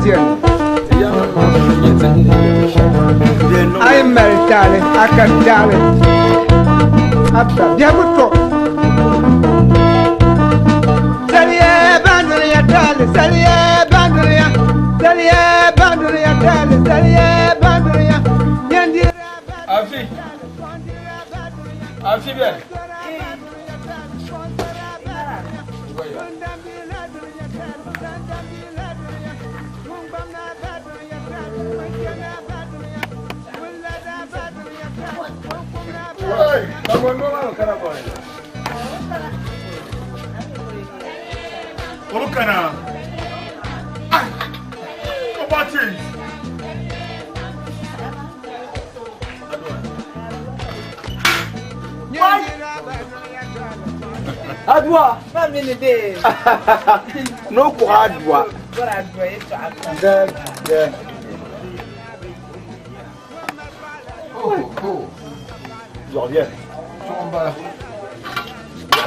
tiyan ay mel tale akan tale abda dia buto saliye bandul ya tale saliye bandul ya saliye bandul ya tale saliye bandul ya yandira afi be Oi, vamos embora, cara, boy. Ô, cara. Ai. O bate. Adwa, pas menede. no ko adwa Bora adwa eto akwa. de Bien.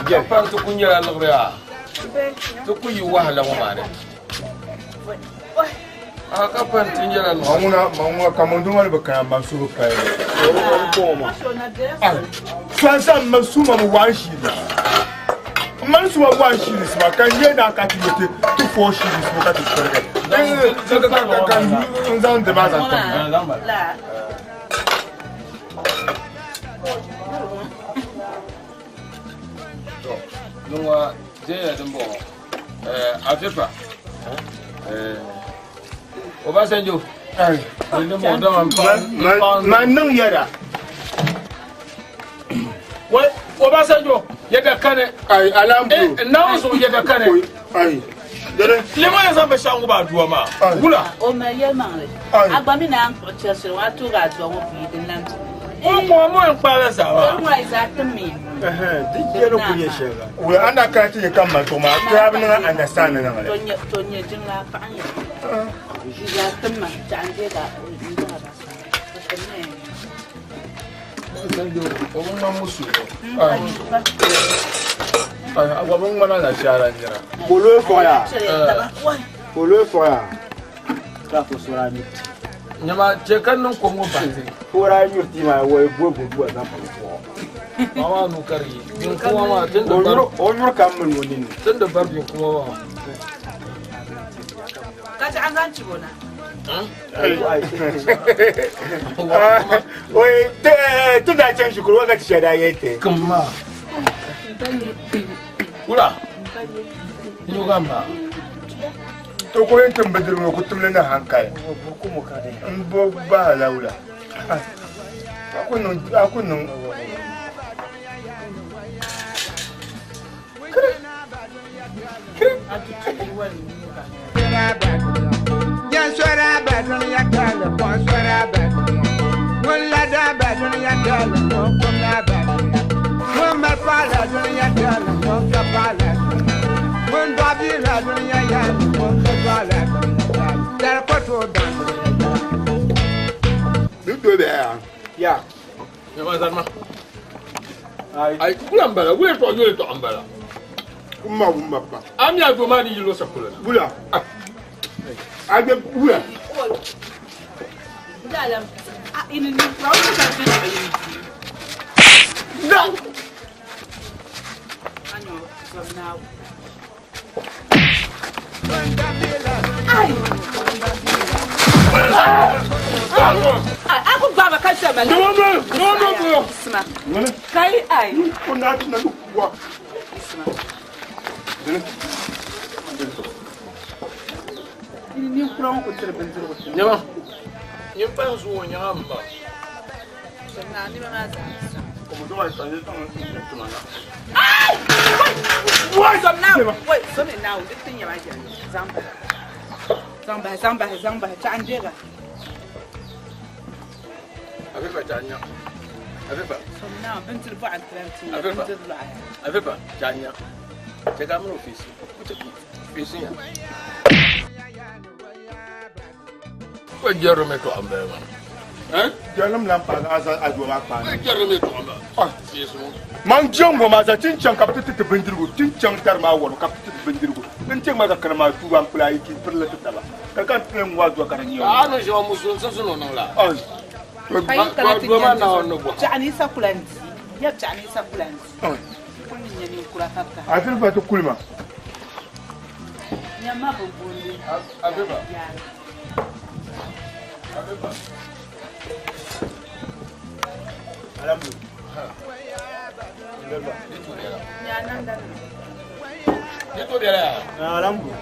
Bien. Pas tout qu'on y a là. Tout qu'on y a là, on va aller. Ah, kapan tinggal là. Manguna kamundu wal baka masu kai. Koma. Swansa masu mamu wanshi. Masu wa wanshi ni sma kan yena ka tibete tu fo shi ni sma ka tibete. Kan zan de baza. La. Nunga je dembo. Afifa. Obasanjo. Ni mo da Man nan yara. Wai Obasanjo yadda kane Ai alambu. na so yadda kane. Ai. Dere. Lema ya zamba shangu ba duwa ma. Wula. O ma ye mangre. Agba mi na anko chese wa tu ga tu wo bi din nan. Mo en pala sa wa. Wa exact me. Dikero kunye shega. We anda kati ye kama to ma grab na understand na ngale. Tonye jin la fa anya. Ya tamma janje ga inda ba sa. Obasanjo obunga musu. Agwa bunga na shara njira. Bolo foya. Wa. Foya. Ka fo sura mi. Nyama chekan non ko mo bante. Fora yurti ma we bobo na fo. Mama nu kari. Din kuma ma tunda bar. Onur kam mun wonin. Tunda bar din kuma ma. Kaji an ganci bona. Oi, tu da chan shukuru wa ga shada yete. Kuma. Wula. Ino gamba. To ko yin tambadir mu kutum na hankali. Mbo ba laula. Akunun. yan swara badun ya tale ko swara badun wala da badun ya tale ko na badun mun ma pala dun ya tale ko ka pala mun ba bi la dun ya ya ko ka pala dar ko to dan Do be ya. Nyama zarma. Ai kulambala, wule to ambala. Kumma ba. Ami ago mani yilo sakula. Bula. Age bula. Dalam. Ini ni rawu ka fi. Da. Ano, so now. Aku baba kan sama. No. Sma. Kai ai. Ko na wa. Ini kurang ko tere bentur ko. Nyama. Nyimpa nsuo nyamba. Na ni mama za. Como do vai fazer tão tomar. Ai! Wait, some now. Wait, some now. This thing you might get. Zamba. Chandega. Afifa janya. Afifa. Some now. Bentur ba atlanti. Afifa janya. Chega mu office. Office ya. Ko jero me to ambe man. Janam lampa asa adwa pa. Jero me to ambe. Yesu. Man jongo ma za tinchang kapte te bendirgo tinchang tar ma wono kapte te bendirgo tinchang ma za kana ma tu am play ki perla te taba kan tren wa do karanya Ah no jo musun sasuno no la. Payin kala ti Ba na no bo. Chani sa kulanti. Ya chani sa kulanti. Kun nyani kuratata. Atil ba to kulma. Nyama bobundi. Abeba. Ya. Abeba. Alambu. Nyana ndana. Itu dia lah. Alambu.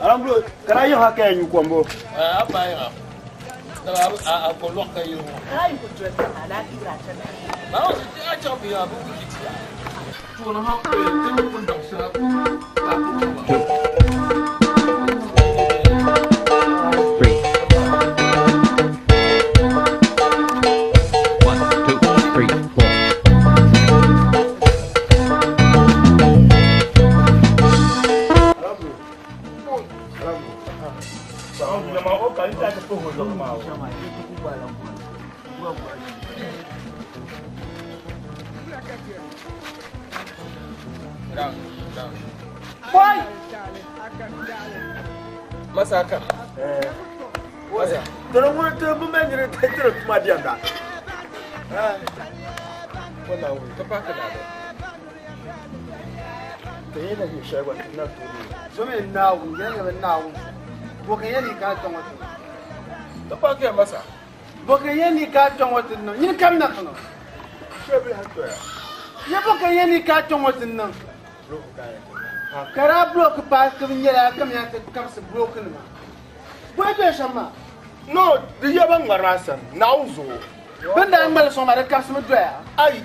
Alambu, kana yin haka yanyu kwambo. Apa ya? Kalau aku lock kayu. Ai ku tuwa ala kira tana. Mau dia coba ya bu gitu ya. Tu nak hak tu pun dah siap. Boy! Masakan. Masa. Tolong mo to mo men ni tetero kuma dianda. Wala wi. Tepat ke dah. Tayi na ni shagwa na to. Some now, you're now. Bokayani can't come with Tepat ke masa. Bokayani can't come with no. You come not no. Shebe hato ya. You Bokayani can't come with no. Kara block pass coming here, come here to come to broken. Where do Shama? No, the yaban ngarasan. Nauzo. When the animal some other customer there. Ai.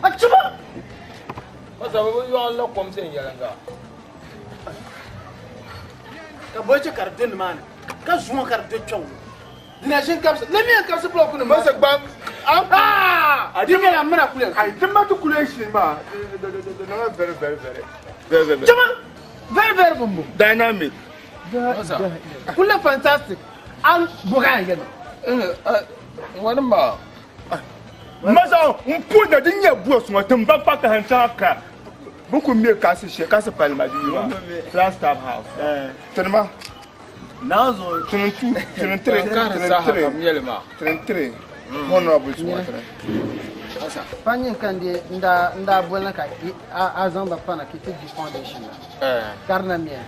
Achuma! Masa we you all lock come say yalanga. The boy cardin man. Cause one cardin chong. The nation comes. Let me come to block on the Masa bam. Ah! I didn't get a man. I demand to kulation ma. Very. Chama! Very bumbo. Dynamic. Masa. Kula fantastic. And Bogan. Wani ba. Masa mpu na dinya buos mo tumba paka hanchaka. Buku mi kasi she kasi palma di ma. Last time house. Tenma. Nazo 23. Honorable Swatra. Masa. Panyin kan de nda bolna ka azan da pana ki tiji foundation karna mia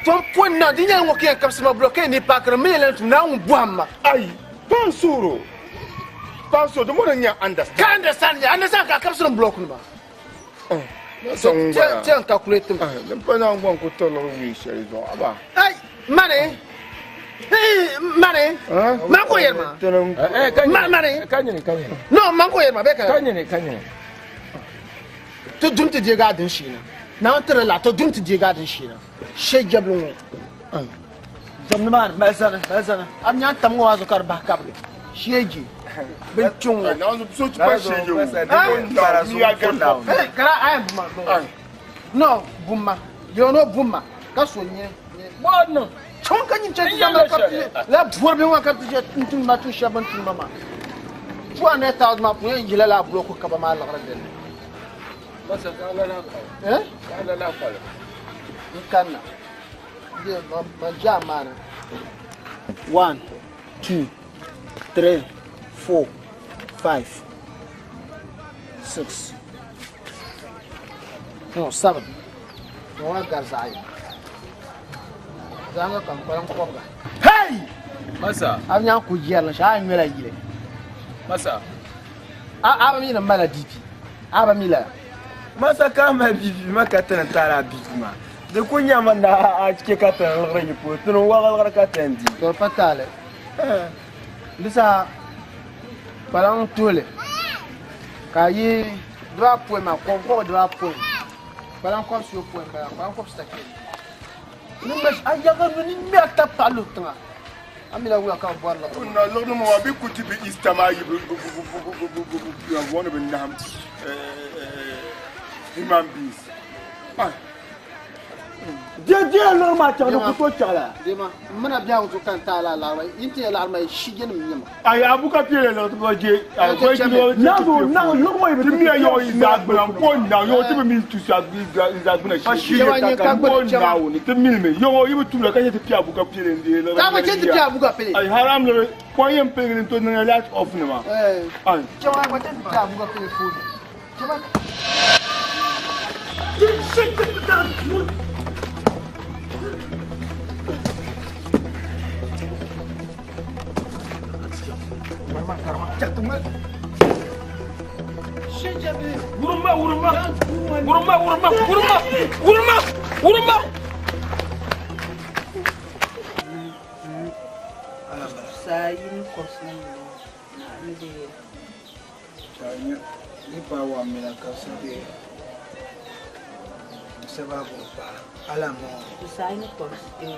ton ponna dinya ngo ke kam sama bloquer ni pakra mele na un boamma Ai, pansuro. Panso de mo nya understand. ka understand ka kam sama block ma so tiens calculate Le pana ngwan ko tolo wi sheri do aba. ai mane man ko yerma Kanyini. no man ko yerma be ka Kanyini. to dum te je garden shi na entre la to dum te je garden shi na she jablu jamna man mazana am nya tam ngo azo kar ba kabli sheji ben chung Nazo so tu pa sheji. hey kara ay buma no buma yo no buma ka so nye Bueno. chon kan yin chati zama kapti la bor be wa kapti je tun ma tu shaban tun mama tu ane ta ma pu yin jila la bloko ka ba ma la gara den Masa kala na kala. Kala na kala. kanna de ma jamana 1 2 3 4 5 6 no 7 no wa garzai zanga kan kwaran kwanga hey Masa. anya ku jiyar sha an mela gile Masa. aba mi na mala dipi aba mi la Masa kama bibi makatana tara bibi ma. De kunya manda a cike katana lagran ko tun wagal katana di. to patale lisa balang tole kayi dra point ma ko dra point balang ko sur point balang ko stake ni mes ayaga ni mi ata palu tanga amila wa ka bor la Na lo no mo abi kuti bi istama yi bu ya wona be nam human beings. dia normal ta no ko chala dema mana biya wuto kan ta la la yinte la ma shige ni nyama ay abuka pele no to je ay ko ji na no mo ibe mi yo izagba ko na yo ti mi tu sa izagba na shi ka ko na wo ni te mi me yo ibe tu la ka je ti abuka pele ndi la ta ma je ti abuka pele ay haram le ko yem pele to na la off ni ma ay jawa ma je ti abuka pele fu jawa Sayin kursi na ni Chanya ni pa wa mina kaside sababu pa alamo sayin kursi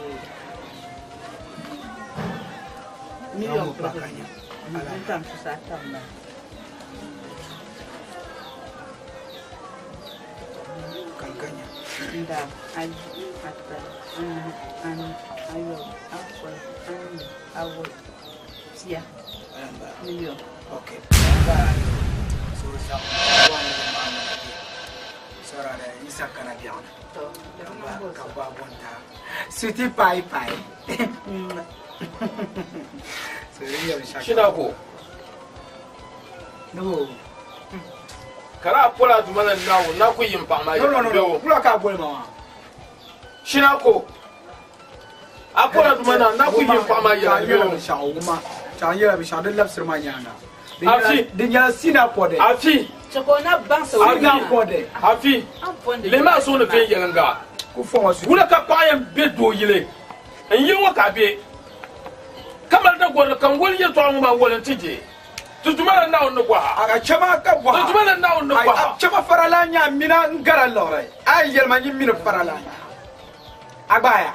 million pakanya alam susah tambah kankanya indah aji atau ayo awal siya million okay ba so sa wa ni mama sara da isa kana biya to ka ba bonta siti pai so riya shaka shina ko no kara pola dumana nawo na ku yin pa ma no kula ka bol ma shina ko apola dumana na ku yin pa ma ya yo shawuma chanya bi shadin lafsir ma nyanga Afi. dinya sina pode afi Cakona bang sa sina pode afi le ma so ne fe yelanga ku fo wasu wula ka kwayam be do yile en yewa ka be kamar da gol kan wol ye to ma wol tije tutuma na on ko ha aga chama ka wa tutuma na on ko ha chama farala nya mina ngara lore ay yel ma nyi mina farala agbaya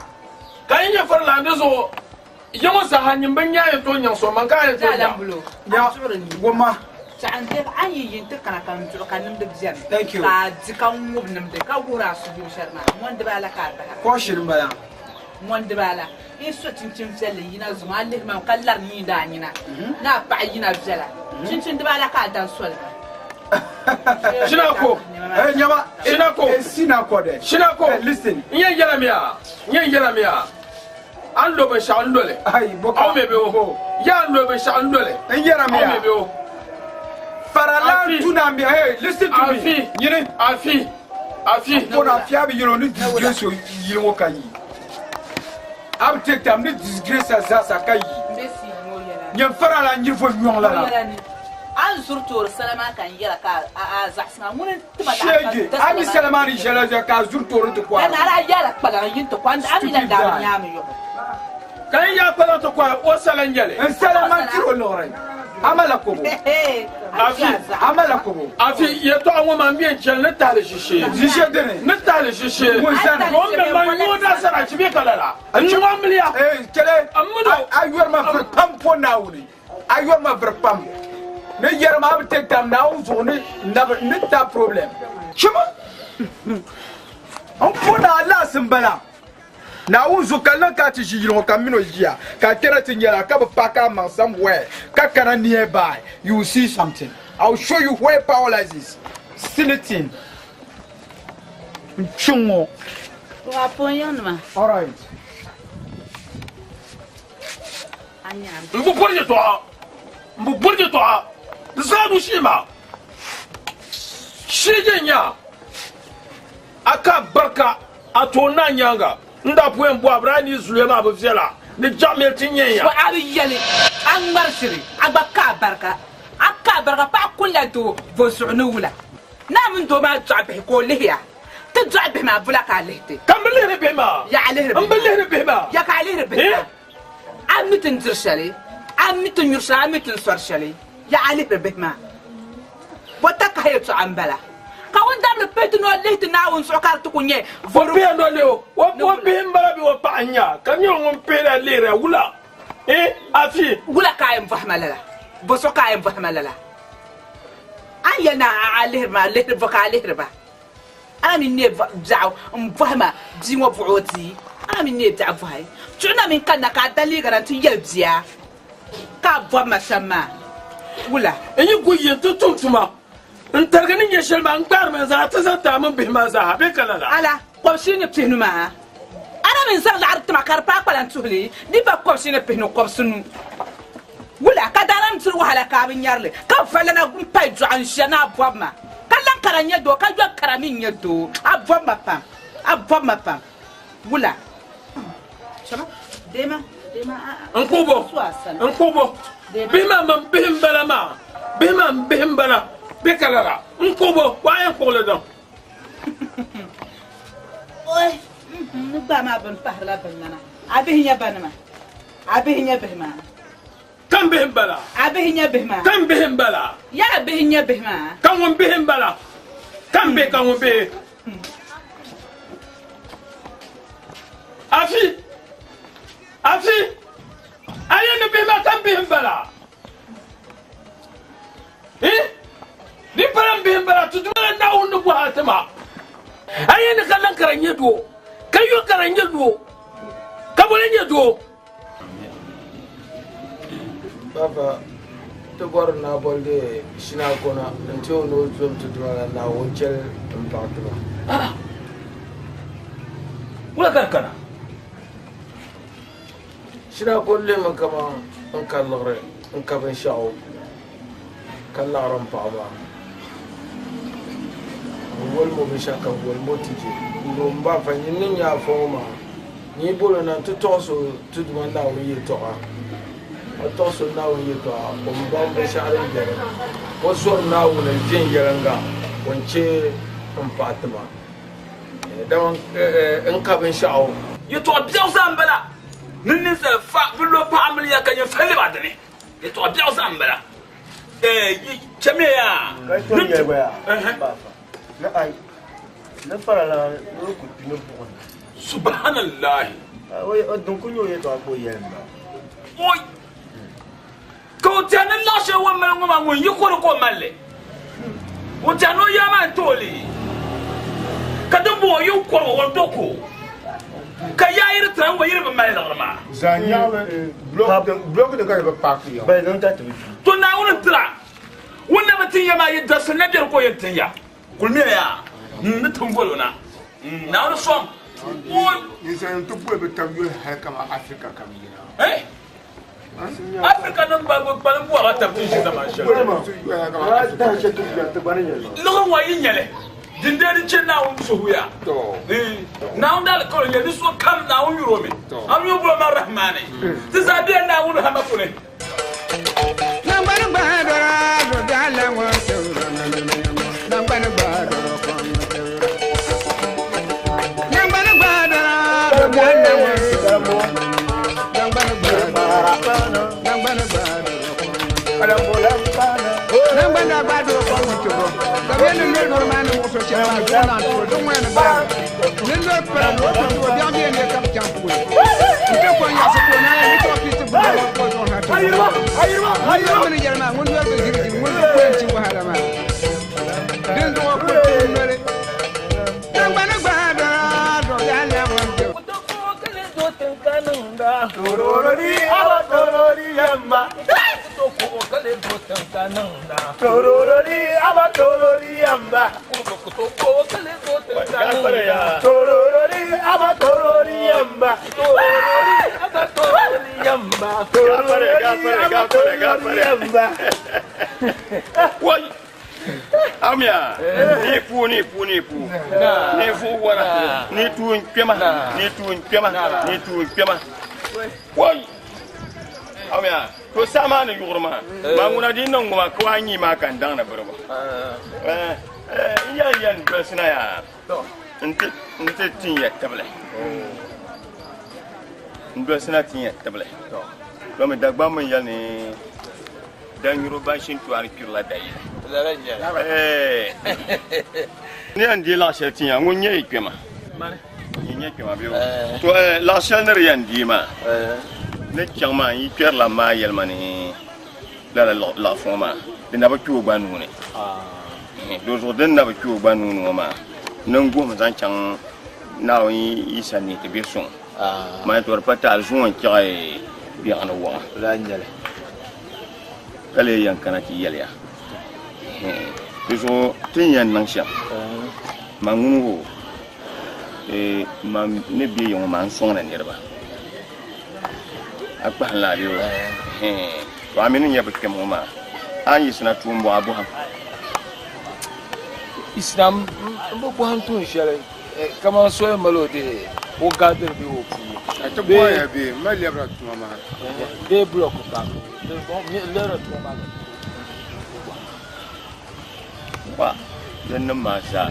kan ye farla ndezo yewa sa hanyin banya ye to nyan so man ka ye to Jalan bulu. ya goma Cantik ayi yinti kana kan juro kan nimde bijan. Thank you. Ka jikan wub nimde ka gura su biu sharna. Mon de bala ka ta. ko shirin baya Mon de bala. Iso cincin felle yina zuma Allah ma kallar ni da yina. Na ba yina zala. Cincin de bala ka dan sol. Shinako. nyama Shinako. sina pode Shinako. listen Nye yelamia an do be shan dole ay boka aw me be o ya do be shan dole ngera aw me be me o farala Afi. tuna mi hey listen to me afi yini afi kona fiabi yiro ni disgrace yiro kayi am take time ni disgrace za kayi Mbesi mo yala. nyam farala nyirfo nyong la la An surtur salama kan yala ka a zaxma mun tuma shege ami salamani jalaja ka zurtoro to kwa Kana ala yala kala yin to kwanda ami la da nyami yo. kan ya pala to kwa o salanjale en salaman tiro lore amala kobo amala kobo afi ye to awon ma bien chel ne tale shishe jishe dene ne tale shishe Mo sana. ko me ma yo da sara chibe kala an wa mliya kele Amudo. ayur ma ver pam po nawni ayur ma ver pam ne yer ma be take time now so ne ne ta problem chuma on pona ala simbala na uzo kala ka ti jiro kamino jia ka kera ti nyara ka ba paka man somewhere ka kana nearby you will see something I'll show you where power lies sitting chungo Wa ponyon ma. all right Anya. mbu porje to zadu shima shigenya aka barka atona nyanga nda puen bo abrani zulema abofela ni jamel tinyenya Wa abi yali an marsiri abaka barka aka barka pa kullu to vo su'nula na min do ma jabe ko liya ta jabe ma bulaka lehte kambele rebema ya alih rabbi ambele rebema ya ka alih rabbi amitin tirshali amitin yursha amitin sarshali ya alih rabbi ma wata ka hayatu ambala ka wanda le petu no lehte na won sokar to kunye fo pe no leo wo pe mbara bi wo pa anya kanyo ngom pe la lere wula afi wula kaayam fahmalala boso kaayam fahmalala an yana alihir ma alihir voka alihir ba ami ne da'u mfahma jinwa buoti ami ne da'u fahai tuna min kan ka dali garanti yelbia ka vama sama wula enyi guye tutuma ntargani ya shelma ngbar men za ta zata mun bi ma za be kala la ala qobshi ne pinu ma ana min sa la artma karpa palan tuhli di ba qobshi ne pinu qobsunu wula ka dalam tur wahala ka bin yarle ka falana gum pay jo an shana vama kallan karanya do ka jo karamin yedo abvama pam wula sama dema nkubo bima man bihim bala ma bima bihim bala be kala la nkubo wa ya ko le don oy nugba ma ban pahla banana abihinya banama abihinya bihma kan bihim bala abihinya bihma kan bihim bala ya abihinya bihma kan won bihim bala kan be afi ayene bihma kan bihim bala ni param bihim bala tudura na wondu bu hatama ayene kallan karanye do kayo karanye do kabole do Papa, to go na bolde shina kona until no zoom to do na wonchel impactba. Wala kana Shina kolle man kama an kallare an kaban sha'o kallaran papa. Wol mo be shaka wol mo tije. No mba fa nyin ya foma. Ni bolo na to toso to do na wi to a. Atoso na wi to a. Omba be share ngere. Ko so na wi na jingeranga wonche impactba. Dan an kaban sha'o. yeto biaw zambala ninni se fa bilo pamli ya kanya fele badane yeto biaw zambala cheme ya to ye ba papa na ai na para la no ku pino bon subhanallah oy donc kunyo ye to apo ye ba oy ko tana la she wa ma ngoma ngun yiko ko malle o tano ya ma toli kadambo yo ko wo doko ka yaayir tran wa yirba mai larma zanya block de ka ba pak yo ba non ta to na wona tra wona batin ya ma yidda sanadar ko yantin ya kulme ya ni tungolo na wona som ni san to bu be tam yo ha kama Africa kam yina Africa nan ba ba bu wa ta tin shi zaman shi ta shi ta bani ne lo wa yin yale dindari chen na un suhuya to na un dal ko le so kam na un yuro me am yo bro ma rahmane ti zabiya na un hama kune Nambar badara do dala wa sura nambar badara kon nambar badara do dala wa sura nambar badara ala bolam pana nambar badara kon to kabele le normal mo so chama na to do mo na ba le le para no to bien bien ne kam champu ite ko ya se ko na ni to pite bu ko do ha to ayirma ni jarma ngun do be girgi ngun ko en ci wahala ma den do ko to mere nambar badara do dala wa torori aba torori yamba torori aba torori yamba torori aba torori yamba Woi, amia, ni pu wara, ni tu pema. Woi, amia, to sama ni yurma, manguna di nongwa ko anyi makan dang na berba. Yan besna ya. Nte tinya table. Besna tinya table. Ba me dagba mo yani dan Yoruba shin to ari pure la dai. Ni andi la chetia ngonye ikema. Nye ikema bi. To la chalner yandi ma. Ne chama yi pure la ma yelmani la foma. De na ba tu ba nune. Do zo den na ba tu ba nunu ma. nangu ma zan chang naw yi sani te be son ma to pata alzun kay bi ana wa la nyale kale yan kana ki yelya biso tin yan nan sha ma ngunu ma ne bi yon ma son na nirba akpa la yo to aminu nya bikem ma an yi sina tumbo abu ha Islam mbo ko han tun shele kama so malo de o gader bi o pu to boya be ma lebra tuma ma be block ka de bon mi lero to ma wa dan ma sa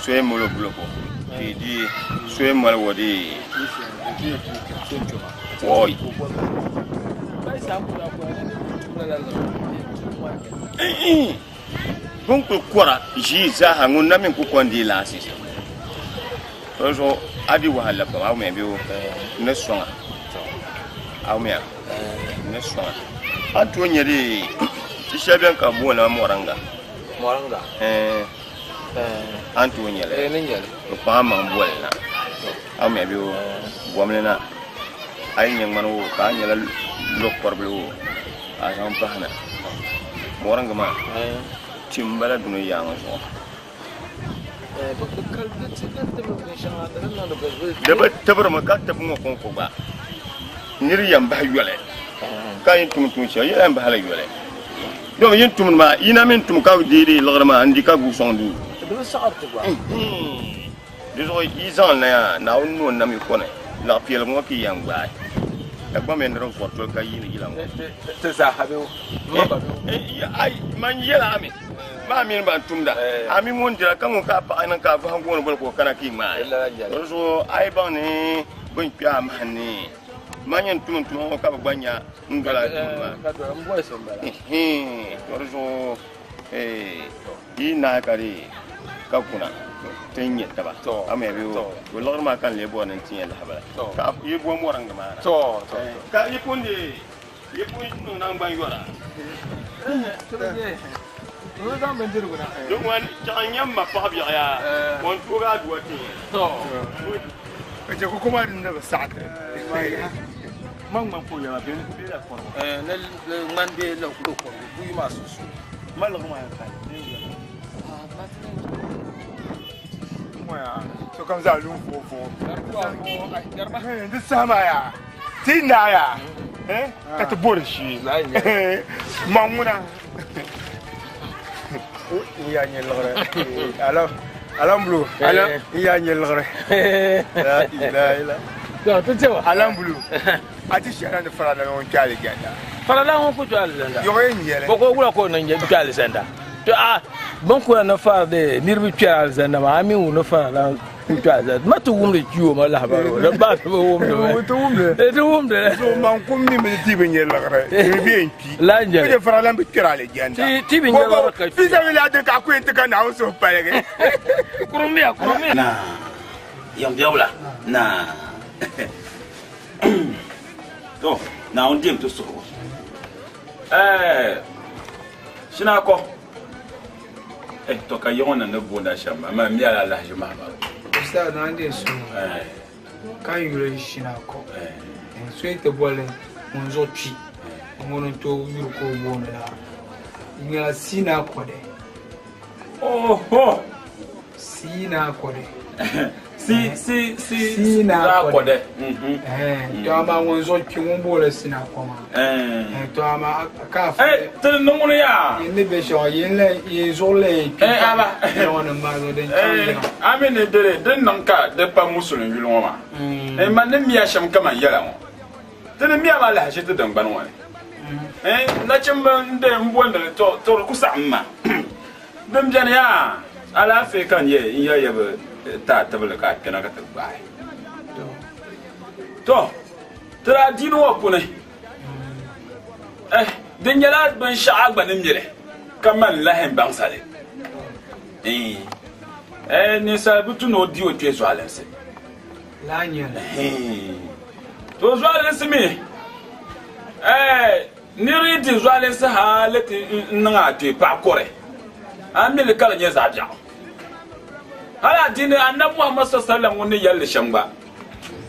so e molo bloko di so e mal wodi oi bai sa ku da ko ne la bon ko kora ji za hangun na min ku kondi la sisi so adi wahala ba aw me biyo ne songa aw me ne songa anto nyeri ti shaben ka bona moranga anto nyele ne nyele ko pa man bolna aw me biyo gomlena ay nyang man wo ka nyela lokkorbe wo a jam pahna moranga ma timbala dunu yang so deba tabar ma ka tabu mo kon ko ba nir yam ba yole ka yin tum tum shi yam ba hala yole do yin tum ma ina min tum ka didi lagrama andi ka gu sondu deba sa'at ba dizo izan na na onno na mi kone la piel mo ki yang ba ba men ron ko to ka yin yilam te za habe ai man yela ami ma min ba tumda ami mon dira kan ka pa anan ka fa ngono bol ko kana ki ma so ai ba ni bon pya ma ni manyen tum ka ba gbanya ngala tumba ka do mbo so mbala so yi na kari ka kuna tenye taba ame bi wo lor ma kan le bo nan tinya da habala ka yi bo mo ranga ma ka yi pundi no nan ban yora donc wan janyam ma pa bi ya on tuga duati je ko kuma din da sa man ko ya be la ko ne man be la ko ko bu ma susu mal ko ma ya ka so comme ça nous faut de sama ya tinda ya ka to borshi mamuna iya nyel lore alam blue alam iya nyel lore la ilaha illa ya to cewa alam blue ati shara de fara da on kale ganda fara la on ko to alanda yo yen yele boko wula ko nan je kale sanda to ban ko na fara de nirbi kale sanda ma amin wo na fara la to azad matu wumre kiwo ma la habaro da ba to wumre so man kummi mi tibe nyel lore bi enki la nje de fara la bi kirale ganda tibe nyel lore ka fi sa wila de ka ko entika na so pare kurumi na yam diawla na to na on dim to so shina ko to ka yona na bonda shamba ma mi ala la juma ba Sa na ande so kan yure shina ko so ite bole on zo pi on to yuru ko bona la nya sina ko de oh sina ko de si na ko de to ama on zo pi won bole sina ko ma to ama ka fa to no mo ya ne be sho yin le ye zo le pi aba on ma zo de ami ne dere den nan ka de pa musulun yulon ma man ne miya sham kama yala mo tene miya ma la shi to dan ban wani na chimban de mbonda to ku samma dum jana ya ala fe kan ye ya ta tabla ka kana ka tabbai to tra dino wa kunai den yala ban sha'a gbanin jere kaman lahin ban sale ni sabutu no di o tue so alense la nya to so alense mi ni ri di so alense ha leti nga tue pa kore amele kala nya za bia hala dini annabi Muhammad sallallahu alaihi wasallam woni yalle shamba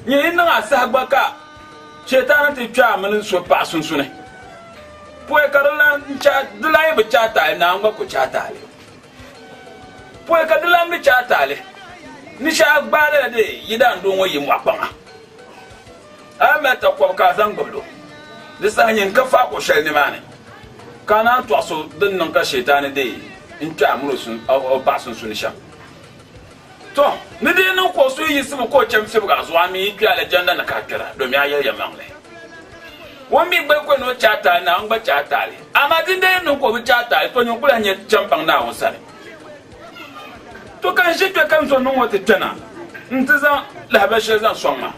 ni inna asahba ka shetan ti twa mun so pa sunsune poe karala ncha dulai be chata na ngba ko chata le poe ka dulam ni chata le ni sha gbale de yidan do wo yim wakpanga ameta ko ka zangoblo de sa nyin ka fa ko shel ni mane kana to so din nan ka shetan de ncha mun sun o pa sunsun sha to ni de nan ko so yi sibu ko chemse bu ga zo ami twa le janda na ka kira do mi ayer yamangle wami gbe ko no chata na ngba chata le amadi de no ko bi chata to nyon kula nye champang na won sare to kan shi to kan so no wote tana ntiza la ba she zan soma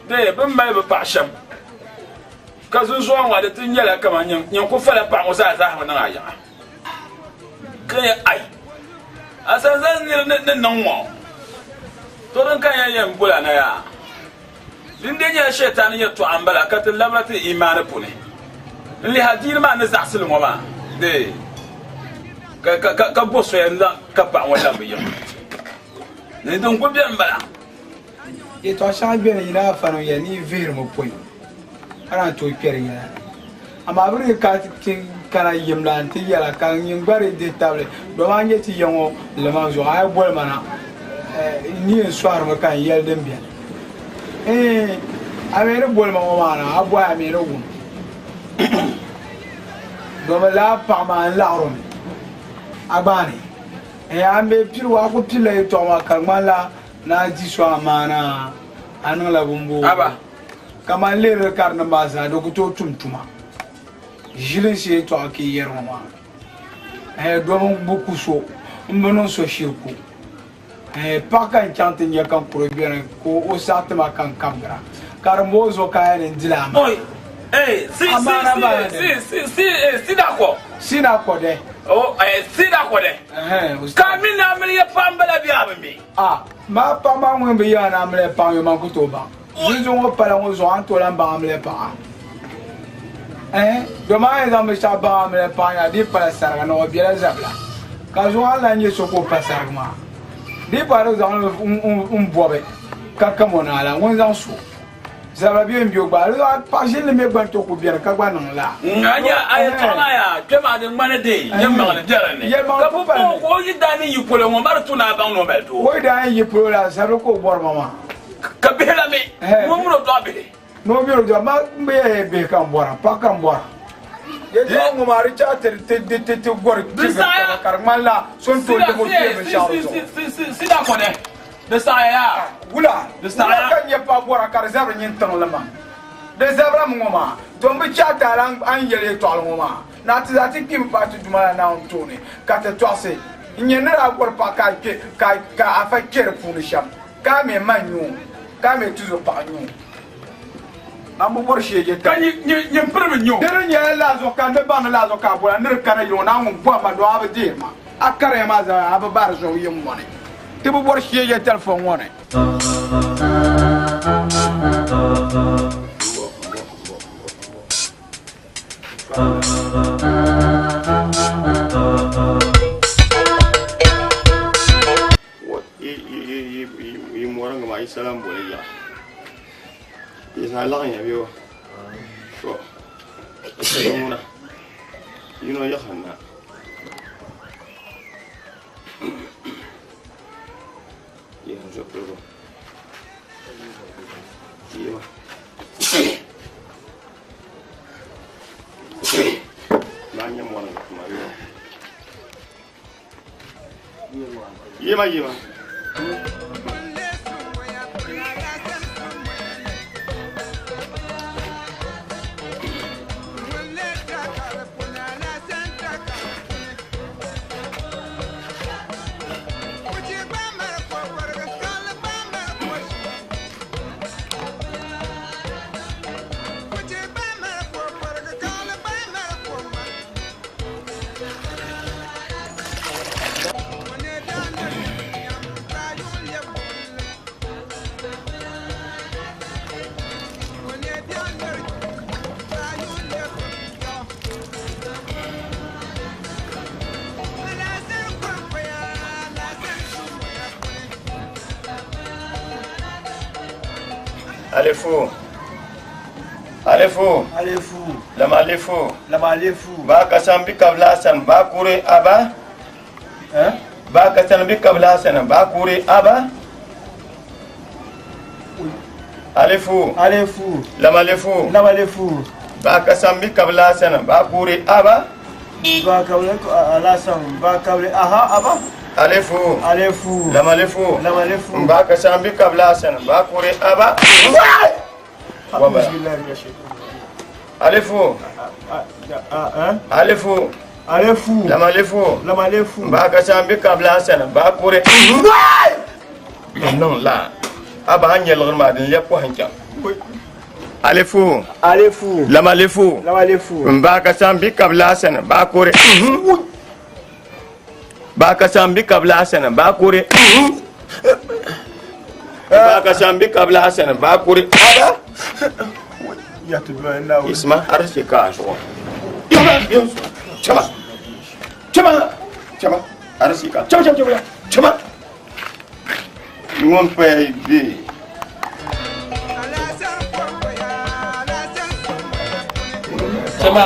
de bin mai ba pa sham ka zo zo wa de tin yala kama nyen ko fala pa mo sa za na aya kai ai asan zan ni nan wo to dan kan yan bula na ya lindenya shaitan ya to ambala katin lamrati imani pune li hadir ma na zaxil mo ma de ka boso yanda ka pa wala biyo ne don ko bien bala e to sha bien ina fano ya ni ver mo poi ana to pere ya ama bri ka tin kana yimla anti yala kan yin bare de table do ma nyeti yongo le ma zo ay bol mana ni soir mo kan yel dem bien amere bol ma mana abo amere wu do ma la pa ma la rom abani ambe pirwa ko pile to ma kalmala na ji so amana anu la bumbu aba kama le karna baza do ko to tumtuma jilin se to aki yer ma do mo buku so mbono so shirku pakan chantin ya kan probiere ko o satma kan kamgra karmozo kayen dilama oi si d'accord si d'accord de oh si d'accord de kamina amri ya pambala biya mi ma pa ma ngwe bi ya na amle pa yo man ko to ba ni zo ngo pala ngo zo an to lan ba amle pa do ma ya me sha ba amle pa ya di pala sara no bi la zabla ka zo ala ni so ko pasar ma di pare za bobe kaka monala wonza so zaba bien bio ba lo pa jele me gban to ko bien ka gba nan la nganya ay tona ya kema de ngane de yemma de jarane ka ko yi dani yi polo mo mar tuna ba no belto o da yi polo la zaba ko bor mama ka bela me mo mo do be no bi ro ma be be kan bora pa kan bora ye do mo mari cha te gor ka karmala son to de mo te be cha si da ko de de saya wula de saya kan ye pa bora kar zabra nyin tan lama de zabra mo ma to mbi cha ta ran an yele to al mo ma na ti zati kim pa tu duma na on toni ka te to ase nyen ra gor pa ka afa ker fu ni sham ka me manyu ka me tuzo pa nyu ambo bor sheje ta ni preme nyo dere nya la zo kan de ban la zo ka bola ner kana yo na ngum bo ma do abdi ma akare ma za ababar zo yim mone te bo bor sheje telefon wone what you more ngam ai salam boleh ya isa la ya bio so muna you know ya khana ya jo pro iya banyak orang kemarin iya mah Alifu. Alifu. Alifu. Lama alifu. Lama alifu. Baka sambi kabla san bakure aba. Baka sambi kabla san bakure aba. Alifu. Alifu. Lama alifu. Lama alifu. Baka sambi kabla san bakure aba. Baka alasan bakable aha aba. Alifu. Alifu. Lama alifu. Lama alifu. Baka sambi kabla san bakure aba. Alifu. Alifu. Alifu. Lama alifu. Lama alifu. Baka sambi kabla san bakure. Non la. Aba hanyel ma din lepo hanka. Alifu. Alifu. Lama alifu. Lama alifu. Baka sambi kabla san bakure. Baka sambi kabla san bakure. Baka sambi kabla san bakure. Aba. Ya tu na. Isma arsi ka so. Chama. Chama. Chama. Arsi ka. Chama. Chama. Ngom pe bi. Chama.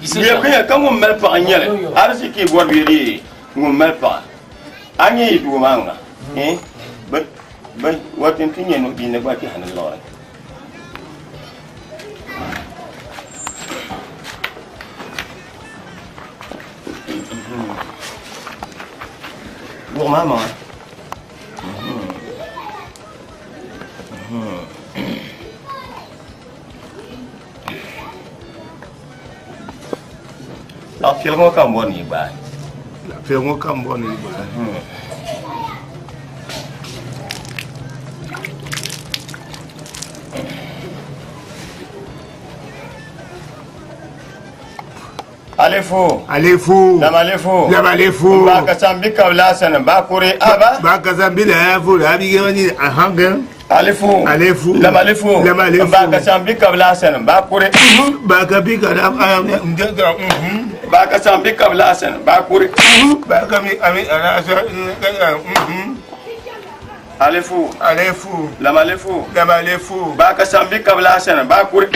Dia kaya kamu mel pa anyele. Arsi ki bor bi ngom mel pa. Anyi du manga. Ba watin tinye no bi ne ba ki hanan lo. Buông má mà. Đó phía ngô cầm buồn gì bà. Phía ngô cầm buồn gì bà. Alifu. Alifu. Lama alifu. Lama alifu. Baka sambi kabla sana bakure aba. Baka sambi la afu la abi gani ahanga. Alifu. Alifu. Lama alifu. Lama alifu. Baka sambi kabla sana bakure. Baka bi kada ngaga Baka sambi kabla sana bakure. Baka mi ami anasa Alifu. Alifu. Lama alifu. Lama alifu. Baka sambi kabla sana bakure.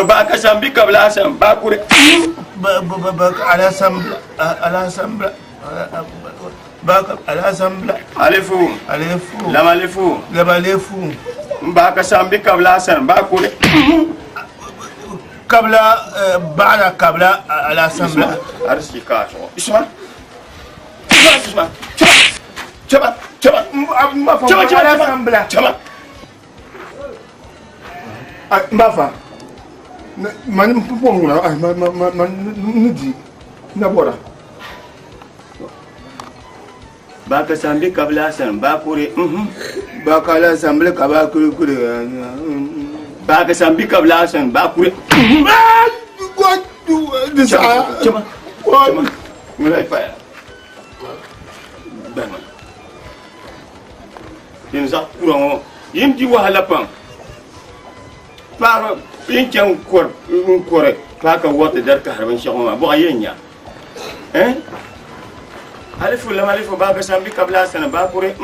Baka sambi kabla sana bakure. Baka alasambla. Alifu. Alifu. Lama alifu. Lama alifu. Baka sambi kabla sana bakure. Kabla baada kabla alasambla. Arsi ka so. Isma. Chama. Mbafa. Man mpong na man nudi na bora. Baka sambi kabla san bakure. Baka la samble kabakure kure. Baka sambi kabla san bakure. What do this? Chama. Mulai pa. Bama. Yin za kurang yin di wahala pang. Para yin jang kor ka wata dar ka harban shaqoma bo ayenya. Alifu lama alifu baka sambi kabla sana bakure.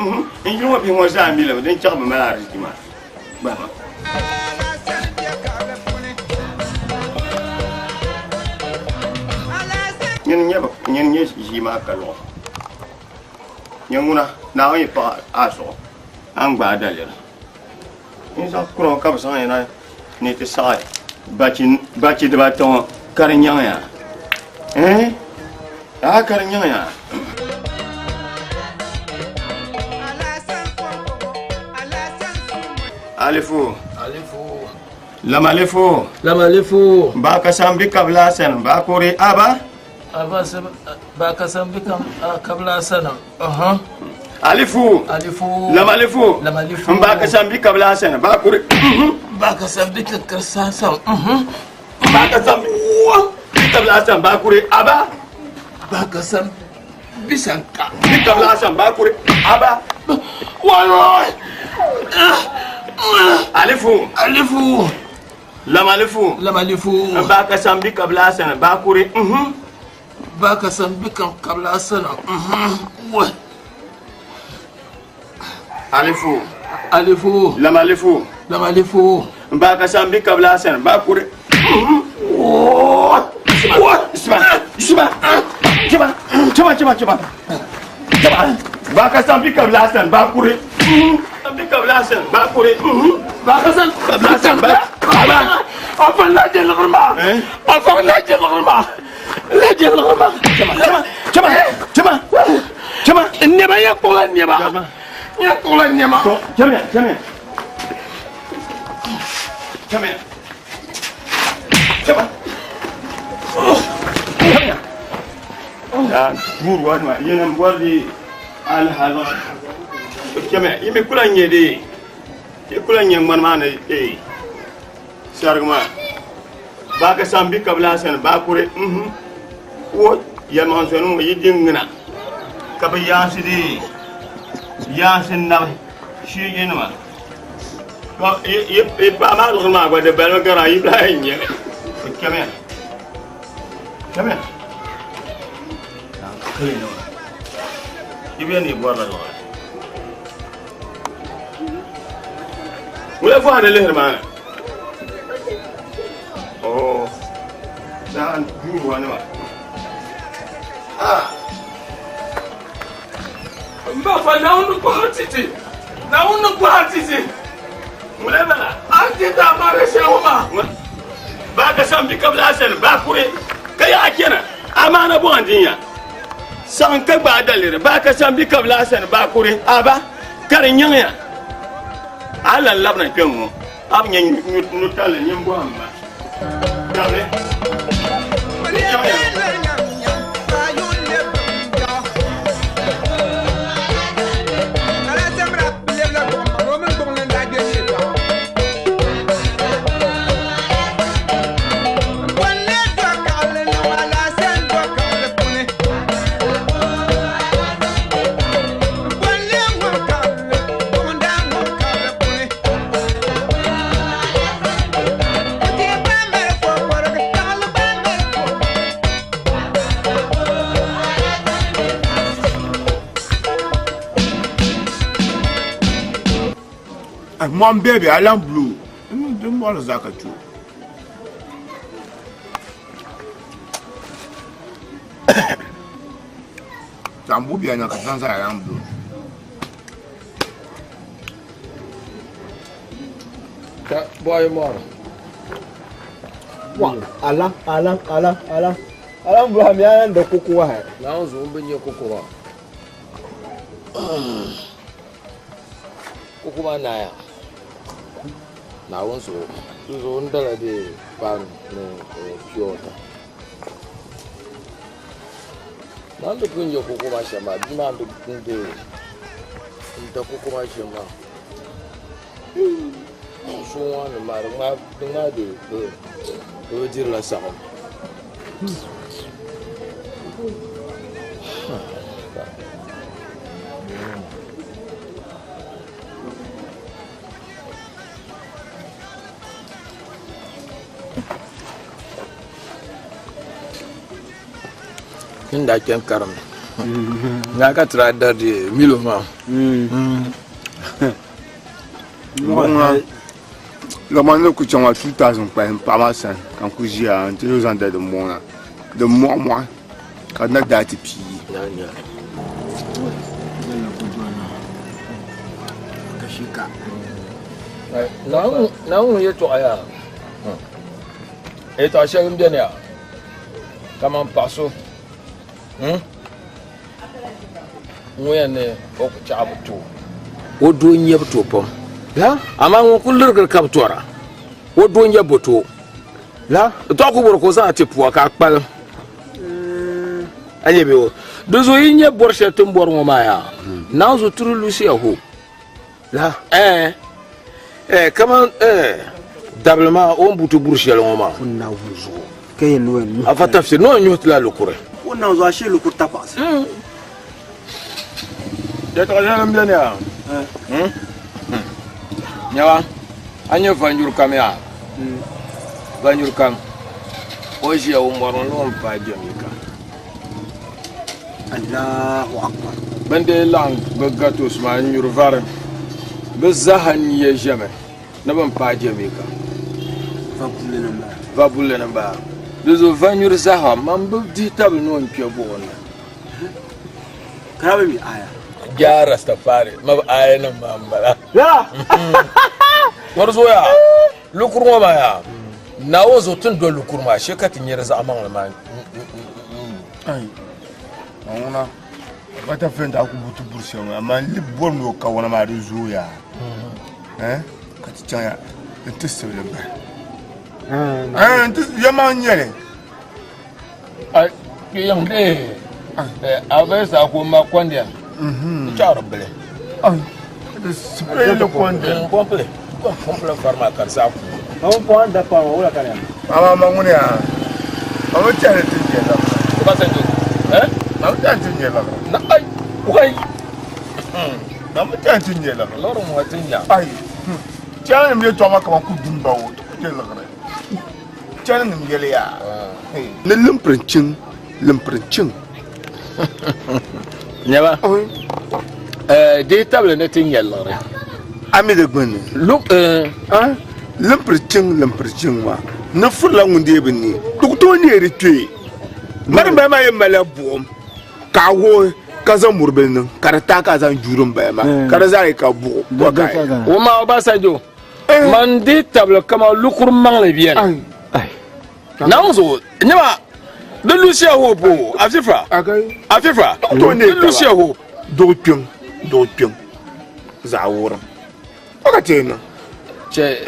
In yuma bi mo za mila den chaqba mala rizkima. Bama. Nyen nye jima kalo. Nyanguna na yi pa aso. Ang ba dalira. In sa kuro ka ba sa na ni te sai. Bachi de baton karinyang ya. Karinyang ya. Alifu. Lama alifu. Baka sambi kabla san bakure aba. Baka sambi kabla sana. Alifu. Lama alifu. Baka sambi kabla sana bakure. Baka sambi kabla sana. Baka sambi kabla sana bakure aba. Baka sambi kabla sana bakure aba. Waloi. Alifu. Lama alifu. Baka sambi kabla sana bakure. Baka sambi kabla sana. Alifu. alifu lama alifu lama alifu ba ka sambi kabla sen ba kure Isma ba ka sambi kabla sen ba kure sambi kabla sen ba kure ba ka san kabla sen ba afan la jël xarma afan la jël xarma la jël xarma Chama neba yakola neba yakola neba chama ya bur wa ma yena ngordi al hada chama yimi kula nyede e kula nyeng man ma ne e sargma ba ka sambi kabla sen ba kure wo yan man sonu yidingna ka ba yasidi yasin na shi yenma ko e ba ma lo ma ba de bel gara ibrahim ye chama Kena. Ibu ni buat lah. Mulai faham ada leher mana? Oh, dah dulu mana mak? Mbak, naunu kuhatiti, naunu kuhatiti. Mulai mana? Anti tak marah siapa? Baga sambil kebelasan, bakure. Kayak akhirnya, amanah bukan dia. Sang ka ba dalire ba ka sambi kabla san ba kure aba kare nyanya ala labna kemo ab nyen nu tale nyem bo amba dale Mom baby, I love blue. Don't want to zaka too. Tambu bi anya kasanza I am blue. Ka boy more. Wa, alam bro mi an da kuku wa. Na zo benye kokoro. Kokuma na ya. Na wonso zo ndala de pan no piota. Nando kunyo kokuma shamba, dimando kunde. Nda kokuma shamba. So wan ma de do dir la sa. Inda ken karam nga ka tra da de milo ma Le moment que tu as 2000 par ma scène, quand j'ai un 2 ans de moi, quand on a daté puis. Não ia to aya. E to achei bien ya. Kama passo. Ngwene o ku chabu to. O do nyeb to pom. La ama ngon kulur gar kaptora. O do nyeb to. La to ku bor ko sa te puwa ka kpal. Anyebe o. Do zo yin bor shetum bor ngoma ya. Na zo turu lusi ho. La kama dablement on butu burshel ngoma. Na wuzo. Kay noen. Afa tafsir no nyot la lokure. On a acheté le coup de tapas. D'être là bien ya. Nyawa. Anyo vanjur kamya. Vanjur kam. Oji ya umaro no mpa jamika. Allahu akbar. Bende lang bagato sma nyur var. Bezahan ye jamais. N'avons pas Jamaica. Va bouler en bas. Deux au 20 jours Zaha, mambo dit table non pied bon. Krabi aya. Ya Rastafari, ma aya na mambala. Ya. Warzo ya. Lukurma ma ya. Na ozo tun do lukurma shekati nyere za amang ma. Ai. Ona. Bata fenda ku butu bursion ama li borno ka wana ma rezo ya. Kati chaya. Ntisse le ba. Ntisse yama nyele. Ai, yang de. Avesa ko ma kwandia. Charo bele. Ai. De spray le kwande. Komple farma kan sa ku. On point da pa wala kana. Ama mangune ya. Ama chare tinje la. Ba sanjo. Na tinje la. Na ai. Wai. Na tinje la. Loro mo tinja. Ai. Chare mi to ma ka ku dumba wo. Tinje la kana. Chare mi ngele ya. Ne limprincin. Nyaba. De table ne tinja lore. Ami de gbani. Look limprincin ma. Na furla ngunde bini. Duk to ne ritwe. Mar ba ma yemala buom. Ka wo ka za murbel nan. Karata ka zan jurun ba ma. Kar za ka bu. O ma ba sanjo. Man de table kama lukur mangle bien. Ai. Nanzo, nyaba. De Lucia Hobo, Afifra. Afifra. To ne Lucia Ho. Do pion. Za woram. Aka tena. Che.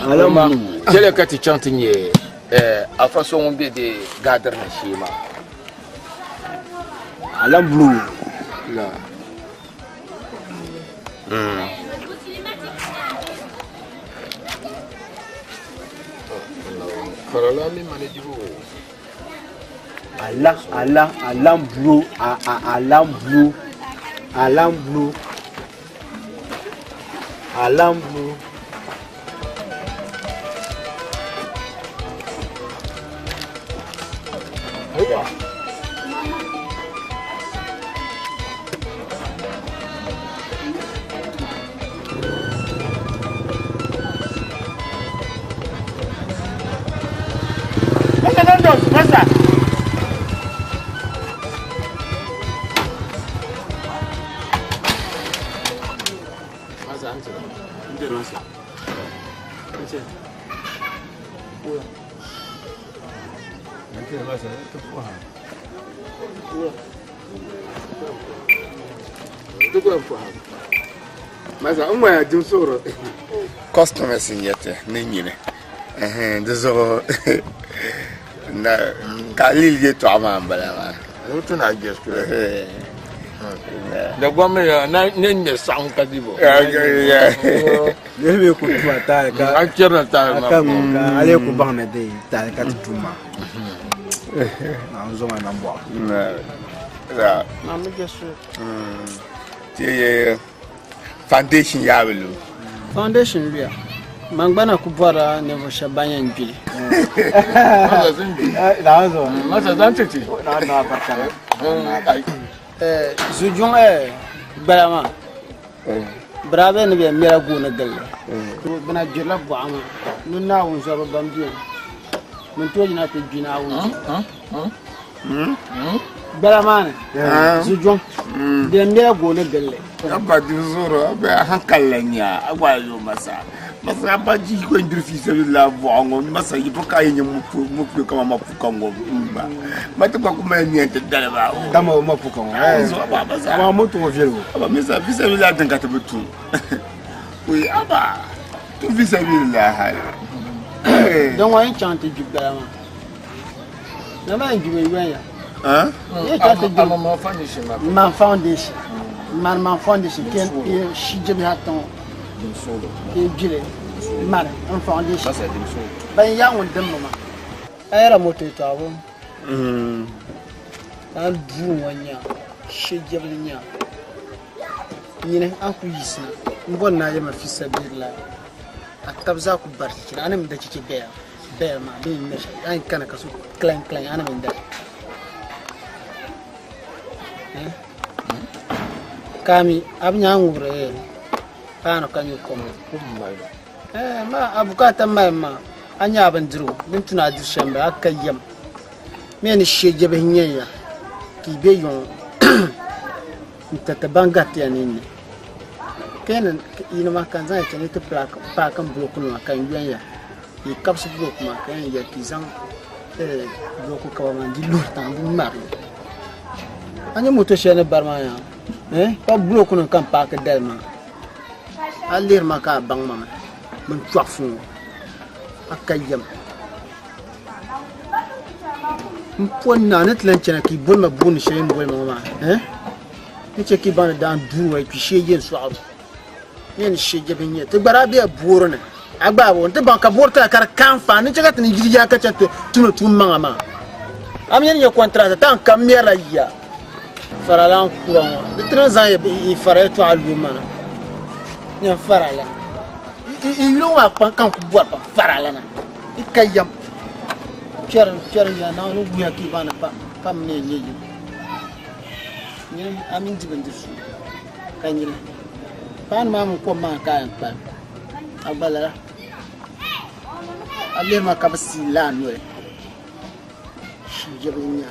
Alama. Jele kati chantinye. A façon de garder na shima. Alam blue. La. Korola mi manajibu. Alam blue. Aiwa. Masa. Masa umma jin soro. Customer sinyete ninyine. Dezo na kalil je to amambala. Lutu na gestu. Da gwamnati ya na ne sang kadibo. Lebe ku tuwa ta ka. An kira ta ma. Ka ale ku bang na dei ta ka tuma. Na zo ma na mbo. Na Na me gesu. Tie foundation ya belu. Foundation bia. Mangbana kubara ne bo shabanya njili. Masa zingi. Na zo. Masa zantiti. Na barka. Zujon balama. Brabe ne be mera gona galle. Bana jila bo ama. Nun na won so babam di. Mun toji na te jina won. Balama ne. Zujon. Be mera gona galle. Aba di zoro aba hankalanya agwa yo masa. Masa aba ji ko ndiri fi la vongo masa yipo ka yin mu kama mafuka ngo mba. Mata kwa kuma nyente dala ba. Kama mafuka ngo. So aba masa. Aba moto ngo velo. Aba misa fi la tanga tabutu. Oui aba. Tu fi la hal. Don wa chante jubalama. Na ma njuwe ya. Ye chante Ma foundation ma. Ma foundation. Ma foundation ken shijebi haton. Jile mara en foundation ban ya won dem mama ayara moto to abo an du wanya shejebnya yine an ku yisi ngon na yama fi sabila atabza ku barki ana min da kike be ma be ne shi an kana kasu clan ana min da kami abnya ngure Pano kan you come? Ma abukata ma anya bandru din tuna du shambe akayam me ni sheje be nyenya ki be yon ntatabanga tianini kenan ina makan zai tani ta pa kan bloku no kan yanya i kapsu bloku ma kan ya kizan bloku kawaman di lurtan di mar anya moto shene barma ya pa bloku no kan pa ka dalma alir maka bang mama mun tuafu akayam mponna net lanchana ki bolma bun shay mboy mama ni che ki ban dan duwa ki sheyen suab yen sheje benye te barabi aburone agbabo te banka borta kar kanfa ni che gat ni jiriya ka chante tuno tum mama am yen yo contrat tan kamera ya faralan kuran de transan e fara to alumana ni farala ilo wa kan ku bua farala na ikayam cer ya na no buya ki bana pa me yeju ni amin jiben disu kanyira pan ma mu ko ma ka pa abala ale ma ka basi la no shi jebenya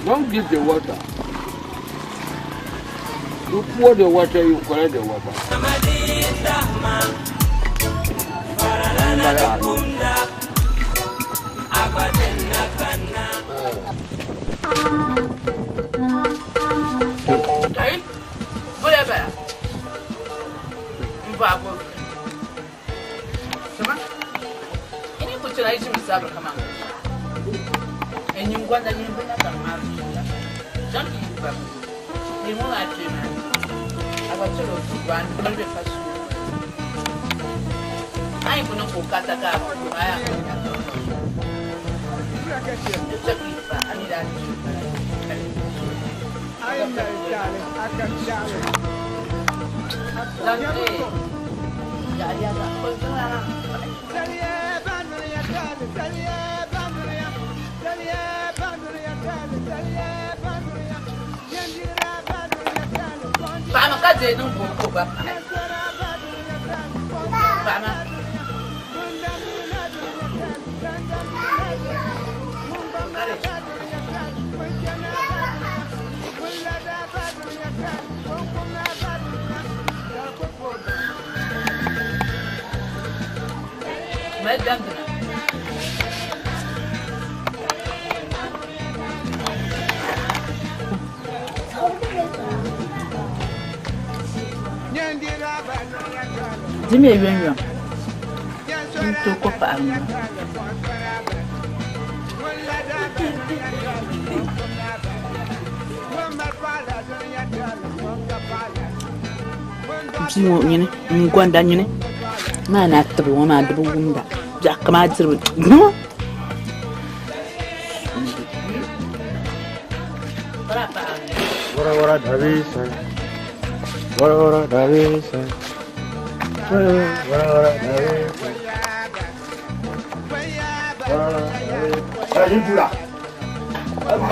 Don't give the water. You pour the water, you collect the water. And you want that you bring up a mark. Don't you? You won't like to, man. I want to go to one, but the first I ain't going to go cut the car. I am going to go. I need that. I am very darling. I can shout it. Pama kaje nung buko ba? Pama. Madam. Jimmy Yuan into Copa. Jimmy, you go down, you know. Man, after the woman at the window, Jack Master. No, What Davis? What Davis? Aí pula.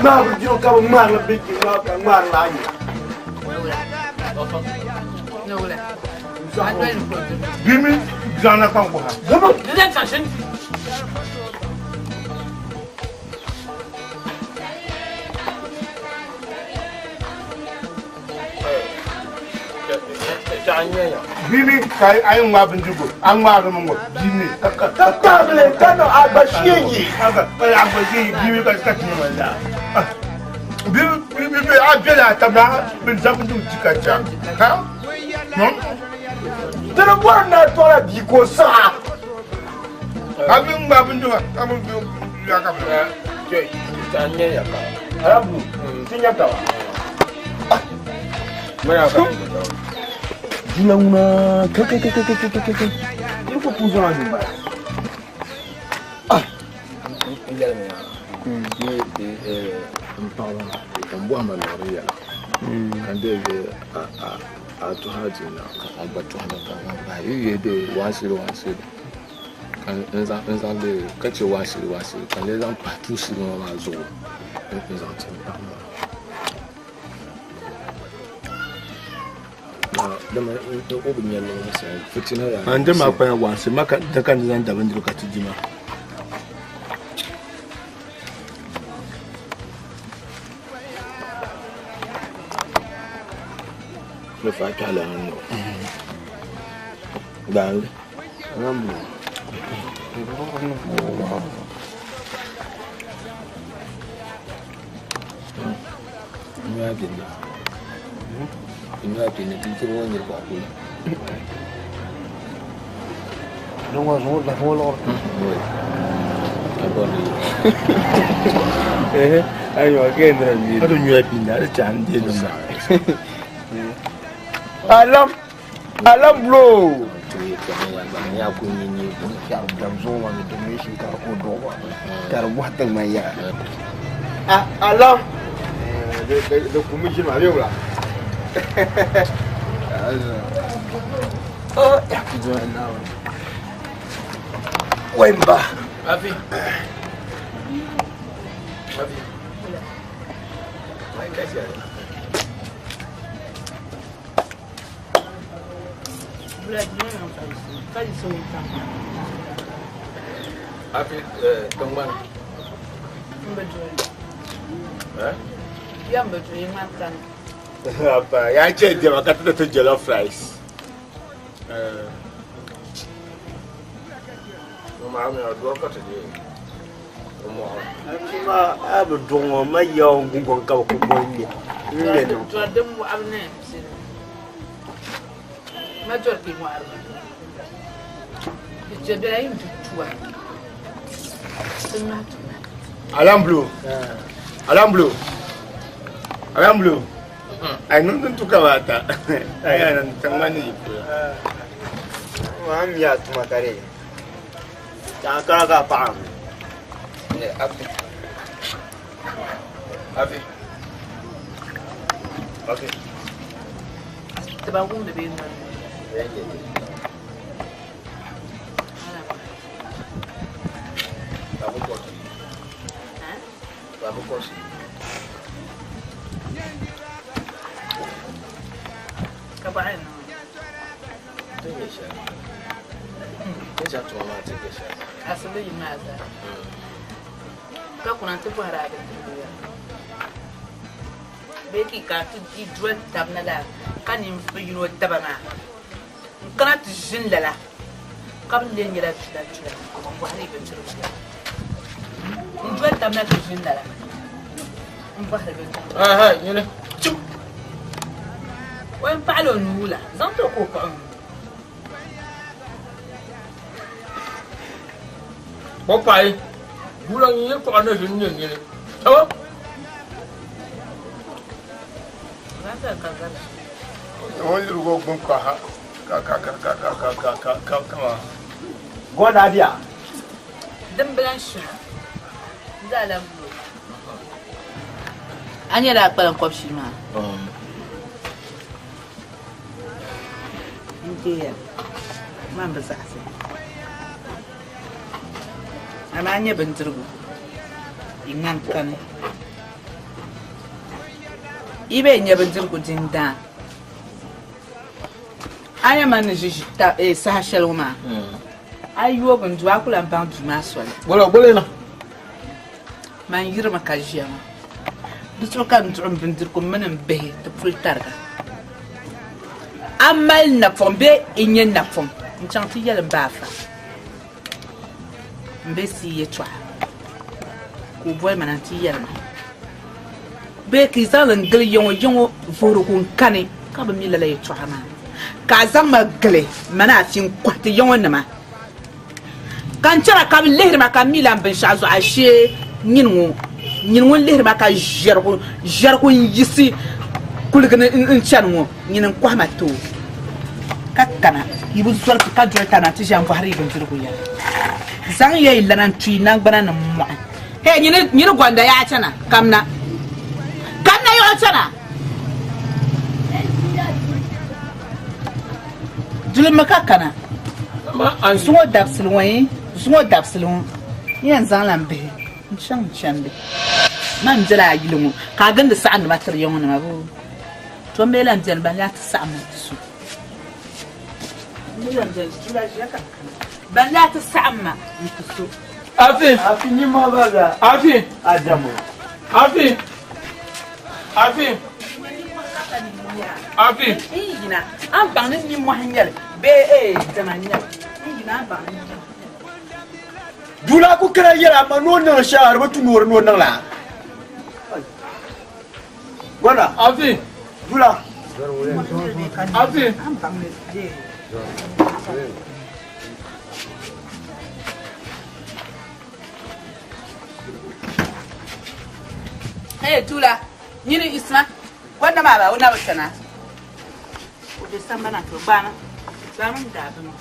Não, eu acabo mal bem que não acabo mal lá. no, Give me Zana Kampo. Tanya. Bibi kai ayin wa bindigo an wa ga mun jini Ka bile kana abashiyi. haka kai abaji bibi ka ta kin wala bibi abela tabla bin zabun du jikacha ha no Dere borna tola bi ko sa. abin ba bindigo abin ya ka Tanya ya ka. Arabu. Tinya ta. Mara ka. Dinamuna kai. Il faut poser un débat. Mbwa manoria kandege atu hajina abatu hana yede wasiri kan enza le kace wasiri kan le zan patu shi ma zo enza tin da ma to obin yallo sai fitina ya ande ma kwa wasi maka da kan zan da ban dirka tijima le fa kala no dan rambu Ina bini titir wani ba ku. Non was all the whole or. Ayo again ran ni. ado nyua pinda da chan de no Alam bro. Ya ku ni Ya dam zo ma ni to me shi ka ko do ba. Kar watan mai ya. Alam. da kuma shi ma yau la Ya ki zo na. Wemba. Afi. Mai kasi ada. Afi tongman. Yang betul yang makan. apa ya ce da maka ta jollof rice Mama ame adwa kata je. Ma abu dongo ma yaw ngon ka ko bonye. Ne do. Tu ada mu abne. Major ki mu arba. Jadi lain tua. Senat. alam blue ai nun tun tuka bata ai nan tamani Wa am ya tuma kare. Ta kara ka pa. Afi. Sebab aku lebih nak. Babu kos. Kapan? Tenge sha. Keja tu mama tenge sha. Asli masa. Kau kuna tu pun ada dia. Beki katu di dua tab nada. Kan info tabana. Kana tu jindala. Kam dia ngira sudah. Kau hari betul. Dua tab nada jindala. Empat hari betul. Ni. Cuk. وين فعلوا نولا زنتو كوكو Bapai. Bulan ini kok ada jenis ni. Tahu? Rasa kagar wani rugo gun ka Goda dia. دم بلانش زالم أنا لا أقبل قبشي ما Iya, mana besar sih? Namanya bentur bu, ingatkan. Ibe bentur ku cinta. Ayah mana sih sahashal rumah? Ayo bentur aku lampang di masuk. Boleh lah. Manggil makasih ama. Betul kan bentur ku mana beh terpultar kan? amal na fombe inye na fom nchanti yel mbafa mbesi yetwa ko boy mananti yel ma be ki zalan gel yongo voro kun kane ka ba mi lala yetwa ma ka zama gele mana fin kwati yongo nama kan cara ka lehir ma ka mi lam ben shazo ashe nyinwo lehir ma ka jarko yisi kulgana in chanwo nyinin kwama to kakana yibu sol ka jota na tijan fahri bin turku ya zan yayi lanan tui nan bana nan mu he nyini gwanda ya cana kamna yo cana julma kakana ma an sumo dapsilwon yan zan lambe shan chambe man jira yilmu ka ganda sa'an ma tar yawon ma bu to me lan jan ban ya ta sa'an su ban la ta sa'an ma su afi ni ma baga afi adamu afi ina an ban ni mo hanyar be zamanya ina ban Dula ku kira yara ma nono shahar batu nuwar nonon la. Wana? Afi. Dula. Afi. Hey Tula, nyini Isma, wanda ma ba wona bana. O de samba na to bana. Bana ndabu.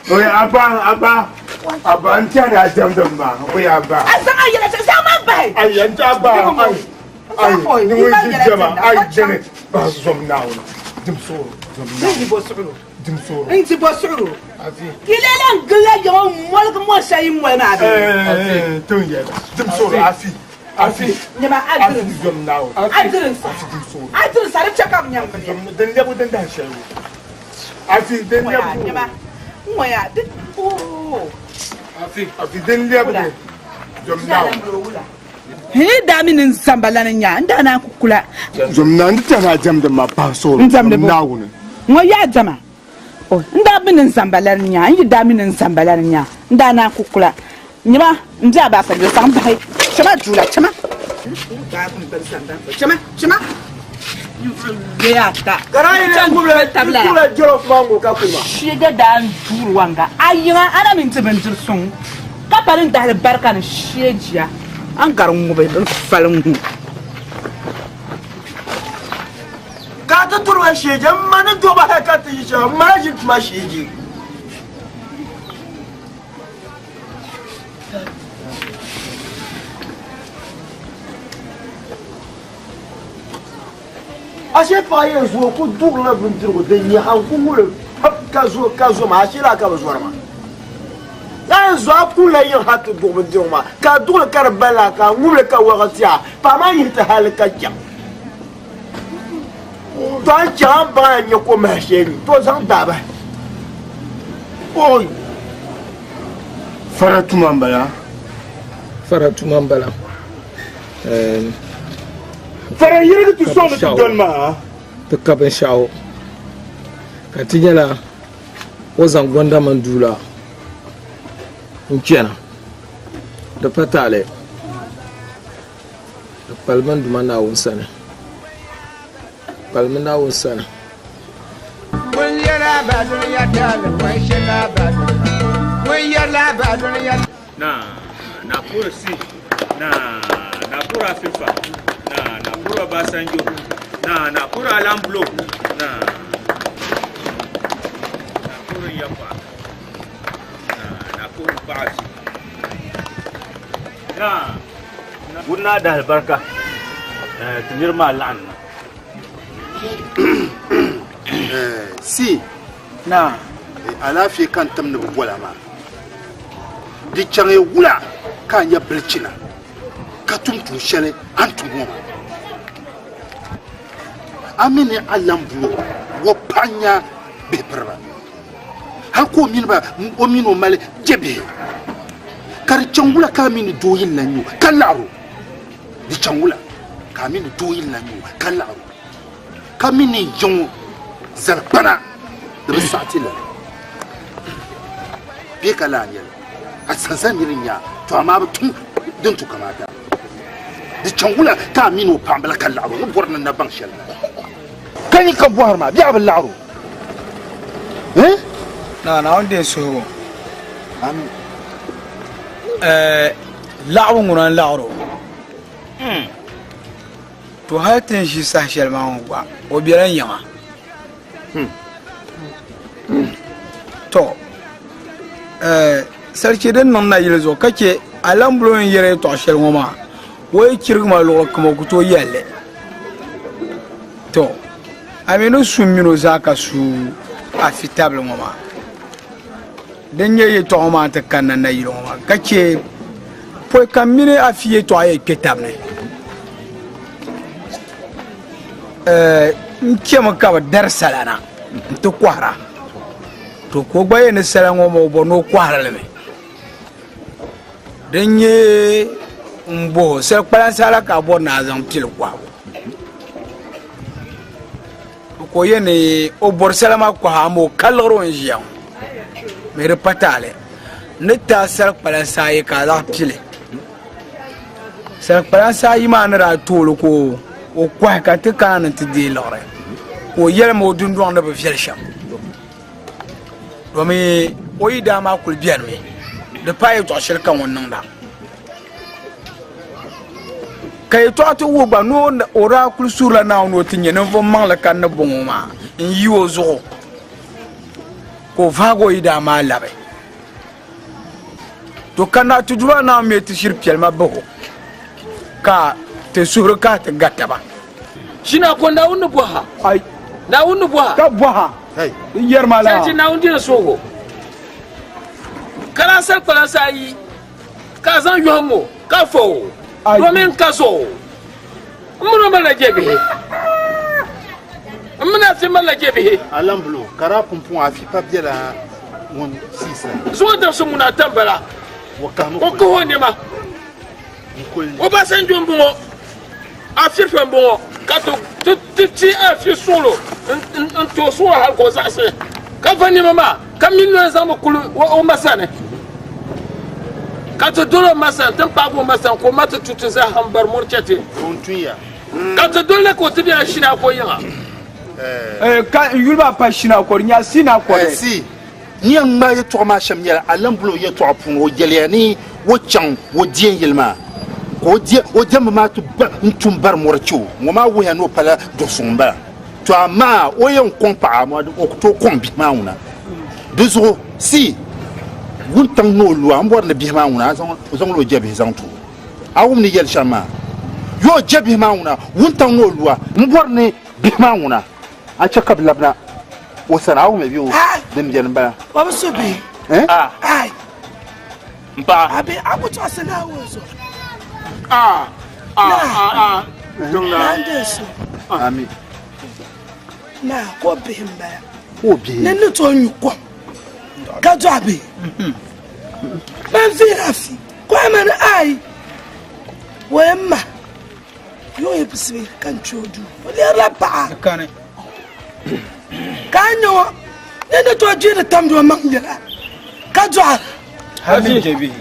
Oye Abba anta da jamdam ba. Oye Abba. Azan ayela ta sama bai. Ay anta Abba. Ay ni wani jama ay jene ba som nawo. Dim soro. Ni bo suru. Dim soro. Inti bo suru. Afi. Kilela ngala yo mol ko mo shay mo na bi. Tun ya. Dim soro afi. Nyama adrin. Afi som nawo. Adrin. Dim soro. Adrin sare check up nyam bi. Den lebu den da shawo. Afi den lebu. Nyama. Moya. Oh. Afi den lebu. Som nawo. He daminin zambalana nya ndana kukula. Zomna nditana jamda ma pasol. Nawo ne. Ngo ya jama. Oh, ndaminin zambalana nya, yi daminin zambalana nya. Ndana kukula. Nyima, ndia ba fa de samba hay. Chama jula, chama. Ba kun tar samba. Chama. Ya ta. Karai ne ngule tabla. Kula joro mango ka kuma. Shige dan dur wanga. Ayina ana min tibentir sun. Kaparin da barka ne shejiya. An garin gobe don falin hu ka ta turwa sheje mana to ba ka ta yi shi amma shi kuma sheje ashe fa yanzu ku duk na bintirgo da yi hankulu ka zo ma shi la ka ba zuwa ma yanzu a kula yin hatu domin jirma ka dole karbala ka ngule ka wakatiya ba ma yi ta halika kyan to an kyan ba ya ko ma sheri to zan da ba oi faratu mambala fara yiri tu so tu don ma to kabin shawo ka tinyala wazan gwanda mandula nchena da fatale da palman duma na wunsana mun yara ba duniya ta da kwai shela ba mun yara ba duniya na pura si na pura fifa na pura basanjo na pura lamblo na pura yafa Guna da albarka tunir ma la'an si na alafi kan tamna wala ma di change wula kan ya bilchina ka tumtu shele antu mo amini alambu wo panya beperba hako minba o mino male jebe kar changula ka mini doyin lanyu kallaro di changula ka mini doyin lanyu kallaro kamini jong zarpana da satila be kala ne a sansan ninya to amma tun din to kamata da changula ka mino pambala kala ro borna na ban shel kan ka buhar ma biya ballaro na wanda so la'abu ngunan la'aro to hatin shi sa shel ma wa o biran yama to sarki din nan na yilzo kake alambulon yere to shel ngoma wai kirgma lo kuma kuto yalle to amino sumino zaka su affitable ngoma den ye to ma ta kan na yilo ngoma kake po kamine afiye to ay ketable nkema ka dar salana to kwara to ko baye ne salango mo bono kwara le den ye mbo se kpala sala ka bo na zam til kwa ko yene o bor salama ko ha mo kalro njiam mere patale ne ta sal kpala sai ka da pile sal kpala sai ma na ra tolo ko o kwa ka te kan te di lore o yele mo dundon na be fielsham do me o ida ma kul bian me de paye to shel kan wannan da kay to atu wo ba no ora kul sura na no tinye no fo man la kan na bongoma in yiwo zo ko vago ida ma labe to kana tu dura na me ti shir piel ma boko ka te sura ka te gatta ba shina ko na wonu boha ai na wonu boha ka boha hey yer mala sai na wundi sogo kana sal pala sai ka zan yomo ka fo Romain Kaso. Muna mala jebe. Muna fi mala jebe. Alamblo, kara pumpon afi pa biela won sisa. So da su muna tambara. Wakano. Ko ko ne ma. O ba san jombo. Afi fa mbo. Ka to ti afi solo. To so ha ko sa se. Ka fani mama. Ka minno zamu kulu o masane. Quand tu masan tan pago masan ko mata tutu za hambar murchati Fontuya. Quand tu donnes ko tibi a shina ko yanga ka yulba pa shina ko nya sina ko si ni ma ye to ma shamya alamblo ye to apun o jeleni wo chang wo dien yelma ko die o jam ma to ntum bar murchu mo ma wo ya no pala do sumba to ama o ye kompa ma o to kombi mauna dezo si wuntang no lu ambor le bihma una zong lo jebi zantu awum ni yel shama yo jebi ma una wuntang no lu ambor ni bihma una a chakab labna o sana awum me biu dem jen ba wa musubi ai mpa abi abu to asana wozo dongna andeso ami na ko bihimba o bi nenu to nyuko kajo abi man virafi kwa man ai wema yo episibi kan chodu ole rapa kane kanyo nene to jira tamdo mangira kajo hafi jebi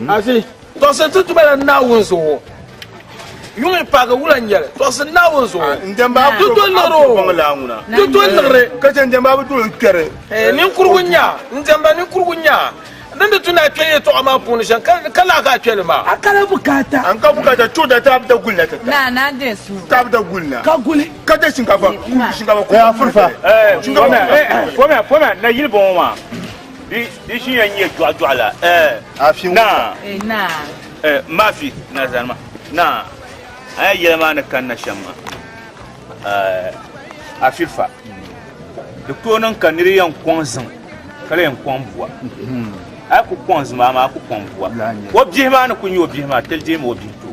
asi to se tutu bala na wonso yunge paga wulan yele to se na wonso ndemba tu to loro bangla nguna tu to lore ka ndemba bu dul kere ni kurgunya ndemba ni kurgunya nanda tuna keye to ama puni shan kala ka kele ma akala bukata an ka bukata to da ta da gulla ta na desu ta da gulla ka gule ka da shinkafa ko ya furfa fome na yil bon ma di shi yanye to ala afi na na mafi na zanma na ay yelma na kan na shamma afirfa docteur nan kaniri yan konzan kala yan konbua aku konzma ma aku konbua wo bihma na kunyo bihma telje mo bintu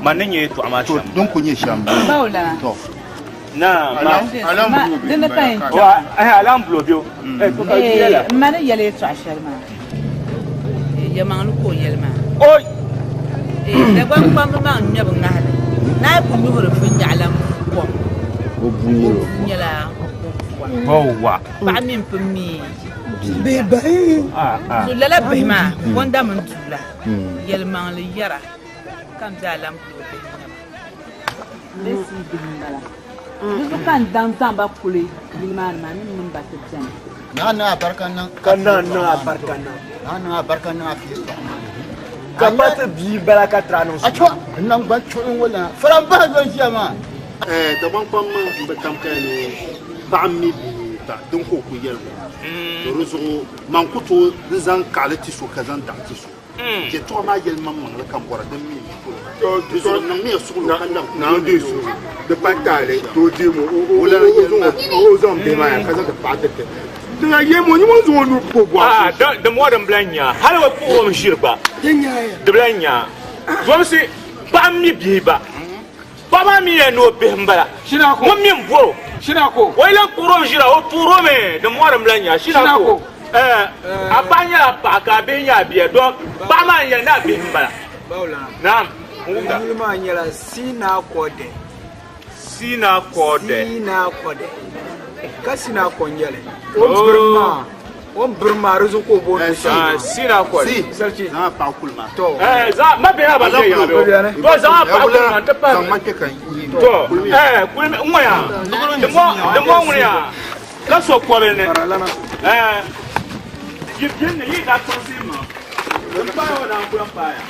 manin ye to ama sham don kunye sham baula na ma dina tay wa alam blobio ko ka yela mana yele to asharma ya manglu ko yelma oy da gwan kwam ma nyab ngale na ku mi hore fu nyalam ko nyala Bowa. ba min pumi be bai so lala bihma wanda mun tula yelman li yara kam zalam ko be besi bimbala nizo kan dam ba kule bilman man mun ba tsan na barkana na barkana fi kamata bi baraka tranon acho nan ban chuin wala faran ba don jama da ban pam ba tam kane ba'mi bi ta dun ko ku yel ruzu man kuto zan kalati so kazan da ti so ke to ma yel man mun kan bora dan mi to nan mi su kan na de su da patale to di mo wala o zon be ma kaza da patete da ye mo ni mo zo no ko Ah, da modern blanya. Hala wa ko shirba. Da blanya. Gomsi ba mi biba. Baba mi ya no bembala. Shina ko. Mo mi mbo. Shina ko. Wala kuro jira o turo me da modern blanya. Shina ko. Abanya pa ka be nya biya don ba ma ya na bembala. Baula. Naam. Ni ma nyala sina kode. Sina kode. Sina kode. Kasina konyele. On Burma rezo ko bo sina kode. Sarki na pa kulma to za ma be ha ba ke ya do. To za ma pa kulma ta pa. man ke kan To kulma ngoya. De mo ngoya. La so ko be ne. Yibjen ne yi da konsima. Ba yo na ko pa ya.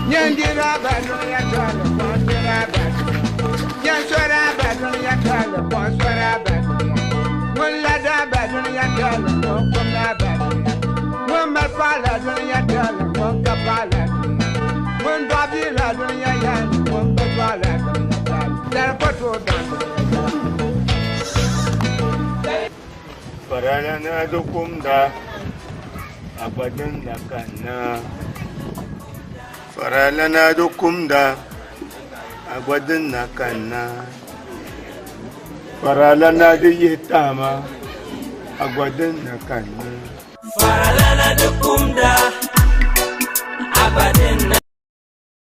Nyandira banu ya tala ponsora banu. Nyansora banu ya tala ponsora banu. Mulla da banu ya tala ponsora banu. Mumma pala banu ya tala ponsora. Mun babi la banu ya ya ponsora. Dar pato dan. Faralana dukumda abadan da kana faralana dukumda abadan na kana faralana da yitama abadan na kana faralana dukumda abadan na